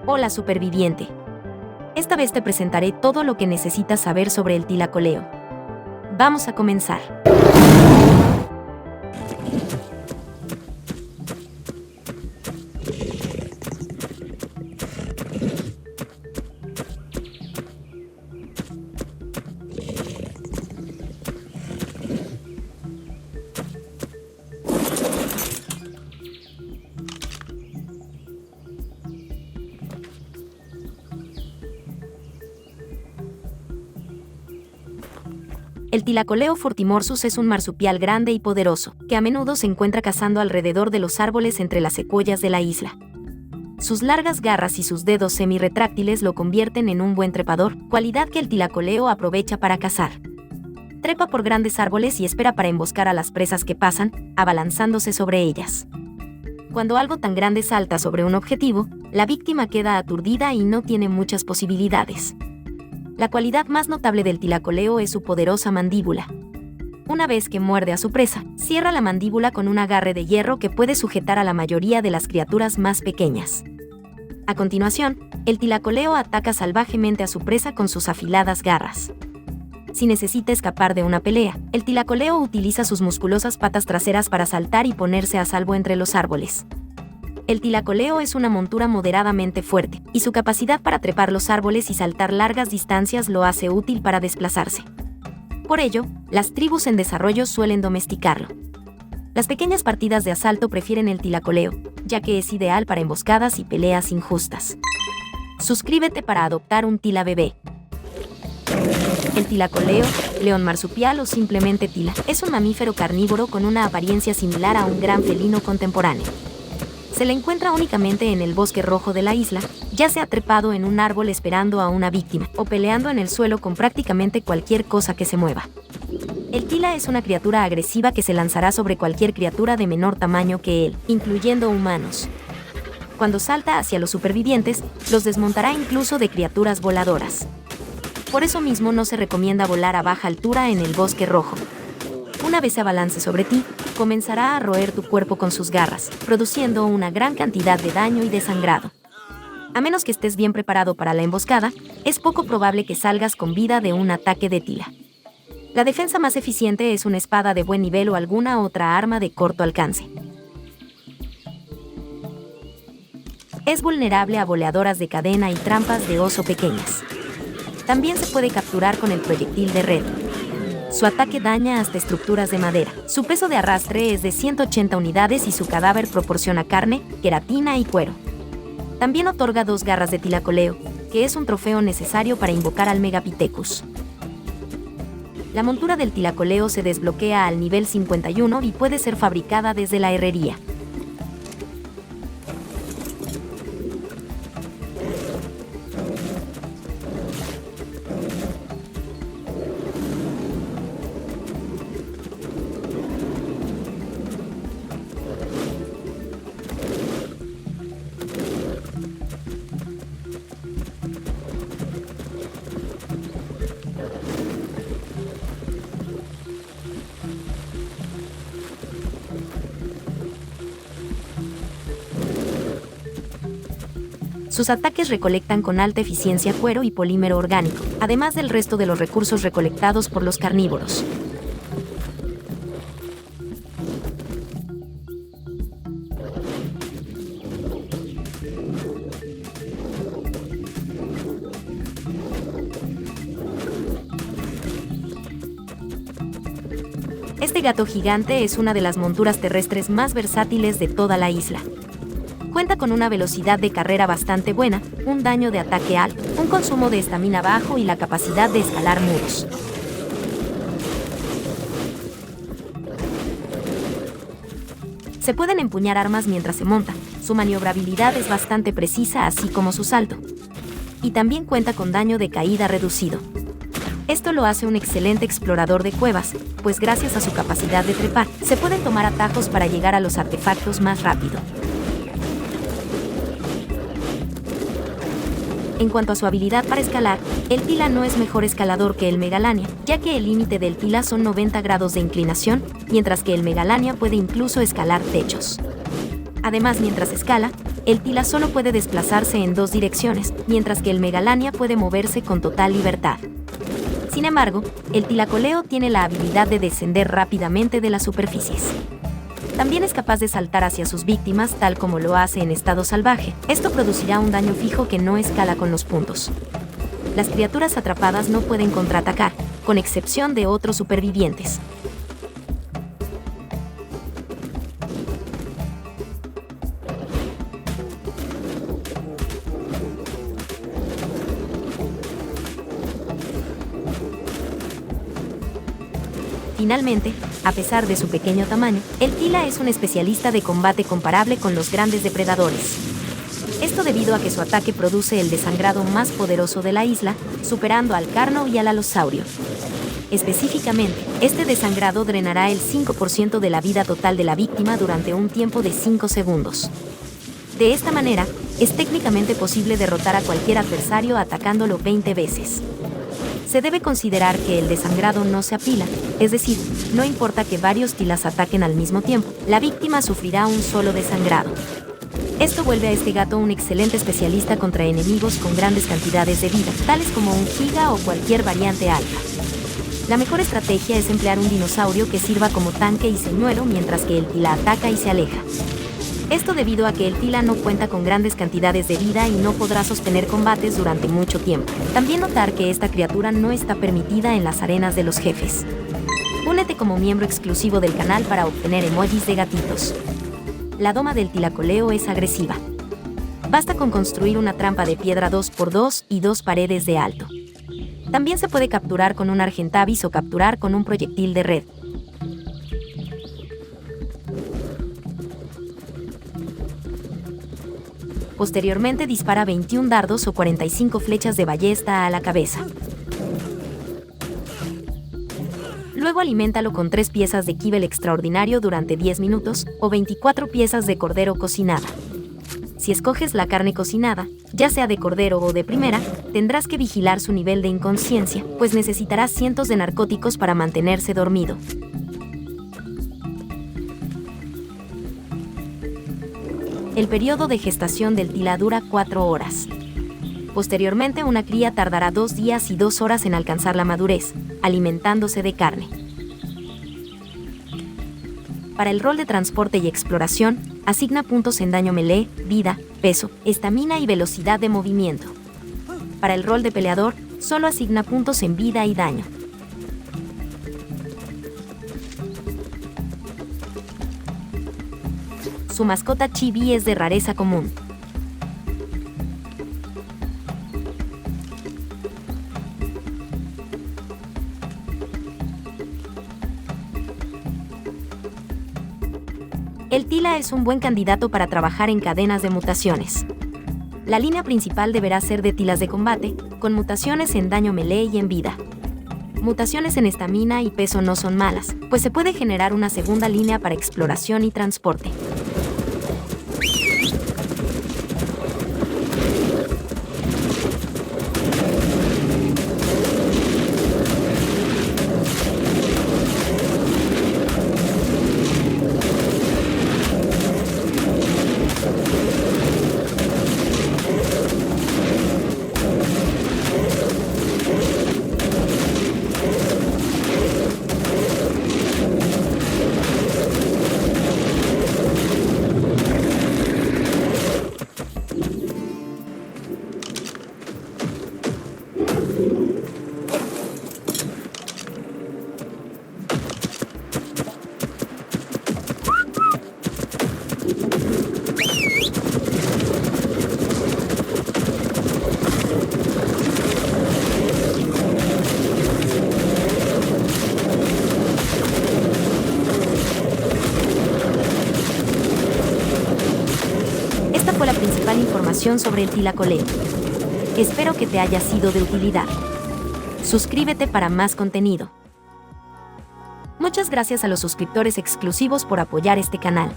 Hola superviviente. Esta vez te presentaré todo lo que necesitas saber sobre el tlacoleo. Vamos a comenzar. El tlacoleo fortimorsus es un marsupial grande y poderoso, que a menudo se encuentra cazando alrededor de los árboles entre las secuoyas de la isla. Sus largas garras y sus dedos semirretráctiles lo convierten en un buen trepador, cualidad que el tlacoleo aprovecha para cazar. Trepa por grandes árboles y espera para emboscar a las presas que pasan, abalanzándose sobre ellas. Cuando algo tan grande salta sobre un objetivo, la víctima queda aturdida y no tiene muchas posibilidades. La cualidad más notable del tlacoleo es su poderosa mandíbula. Una vez que muerde a su presa, cierra la mandíbula con un agarre de hierro que puede sujetar a la mayoría de las criaturas más pequeñas. A continuación, el tlacoleo ataca salvajemente a su presa con sus afiladas garras. Si necesita escapar de una pelea, el tlacoleo utiliza sus musculosas patas traseras para saltar y ponerse a salvo entre los árboles. El tlacoleo es una montura moderadamente fuerte, y su capacidad para trepar los árboles y saltar largas distancias lo hace útil para desplazarse. Por ello, las tribus en desarrollo suelen domesticarlo. Las pequeñas partidas de asalto prefieren el tlacoleo, ya que es ideal para emboscadas y peleas injustas. Suscríbete para adoptar un tila bebé. El tlacoleo, león marsupial o simplemente tila, es un mamífero carnívoro con una apariencia similar a un gran felino contemporáneo. Se le encuentra únicamente en el bosque rojo de la isla, ya sea trepado en un árbol esperando a una víctima, o peleando en el suelo con prácticamente cualquier cosa que se mueva. El tila es una criatura agresiva que se lanzará sobre cualquier criatura de menor tamaño que él, incluyendo humanos. Cuando salta hacia los supervivientes, los desmontará incluso de criaturas voladoras. Por eso mismo no se recomienda volar a baja altura en el bosque rojo. Una vez se abalance sobre ti, comenzará a roer tu cuerpo con sus garras, produciendo una gran cantidad de daño y desangrado. A menos que estés bien preparado para la emboscada, es poco probable que salgas con vida de un ataque de tila. La defensa más eficiente es una espada de buen nivel o alguna otra arma de corto alcance. Es vulnerable a boleadoras de cadena y trampas de oso pequeñas. También se puede capturar con el proyectil de red. Su ataque daña hasta estructuras de madera. Su peso de arrastre es de 180 unidades y su cadáver proporciona carne, queratina y cuero. También otorga 2 garras de tlacoleo, que es un trofeo necesario para invocar al Megapithecus. La montura del tlacoleo se desbloquea al nivel 51 y puede ser fabricada desde la herrería. Sus ataques recolectan con alta eficiencia cuero y polímero orgánico, además del resto de los recursos recolectados por los carnívoros. Este gato gigante es una de las monturas terrestres más versátiles de toda la isla. Cuenta con una velocidad de carrera bastante buena, un daño de ataque alto, un consumo de estamina bajo y la capacidad de escalar muros. Se pueden empuñar armas mientras se monta, su maniobrabilidad es bastante precisa así como su salto. Y también cuenta con daño de caída reducido. Esto lo hace un excelente explorador de cuevas, pues gracias a su capacidad de trepar, se pueden tomar atajos para llegar a los artefactos más rápido. En cuanto a su habilidad para escalar, el Tila no es mejor escalador que el Megalania, ya que el límite del Tila son 90 grados de inclinación, mientras que el Megalania puede incluso escalar techos. Además, mientras escala, el Tila solo puede desplazarse en 2 direcciones, mientras que el Megalania puede moverse con total libertad. Sin embargo, el tilacoleo tiene la habilidad de descender rápidamente de las superficies. También es capaz de saltar hacia sus víctimas tal como lo hace en estado salvaje. Esto producirá un daño fijo que no escala con los puntos. Las criaturas atrapadas no pueden contraatacar, con excepción de otros supervivientes. Finalmente, a pesar de su pequeño tamaño, el Tila es un especialista de combate comparable con los grandes depredadores. Esto debido a que su ataque produce el desangrado más poderoso de la isla, superando al Carno y al Alosaurio. Específicamente, este desangrado drenará el 5% de la vida total de la víctima durante un tiempo de 5 segundos. De esta manera, es técnicamente posible derrotar a cualquier adversario atacándolo 20 veces. Se debe considerar que el desangrado no se apila, es decir, no importa que varios Tilas ataquen al mismo tiempo, la víctima sufrirá un solo desangrado. Esto vuelve a este gato un excelente especialista contra enemigos con grandes cantidades de vida, tales como un giga o cualquier variante alfa. La mejor estrategia es emplear un dinosaurio que sirva como tanque y señuelo mientras que el Tila ataca y se aleja. Esto debido a que el Tila no cuenta con grandes cantidades de vida y no podrá sostener combates durante mucho tiempo. También notar que esta criatura no está permitida en las arenas de los jefes. Únete como miembro exclusivo del canal para obtener emojis de gatitos. La doma del tilacoleo es agresiva. Basta con construir una trampa de piedra 2x2 y 2 paredes de alto. También se puede capturar con un Argentavis o capturar con un proyectil de red. Posteriormente dispara 21 dardos o 45 flechas de ballesta a la cabeza. Luego aliméntalo con 3 piezas de kibble extraordinario durante 10 minutos o 24 piezas de cordero cocinada. Si escoges la carne cocinada, ya sea de cordero o de primera, tendrás que vigilar su nivel de inconsciencia, pues necesitarás cientos de narcóticos para mantenerse dormido. El periodo de gestación del Tila dura 4 horas. Posteriormente, una cría tardará 2 días y 2 horas en alcanzar la madurez, alimentándose de carne. Para el rol de transporte y exploración, asigna puntos en daño melee, vida, peso, estamina y velocidad de movimiento. Para el rol de peleador, solo asigna puntos en vida y daño. Su mascota Chibi es de rareza común. El Tila es un buen candidato para trabajar en cadenas de mutaciones. La línea principal deberá ser de Tilas de combate, con mutaciones en daño melee y en vida. Mutaciones en estamina y peso no son malas, pues se puede generar una segunda línea para exploración y transporte. Esta fue la principal información sobre el tilacoleo. Espero que te haya sido de utilidad. Suscríbete para más contenido. Muchas gracias a los suscriptores exclusivos por apoyar este canal.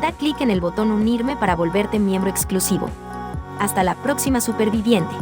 Da clic en el botón unirme para volverte miembro exclusivo. Hasta la próxima, superviviente.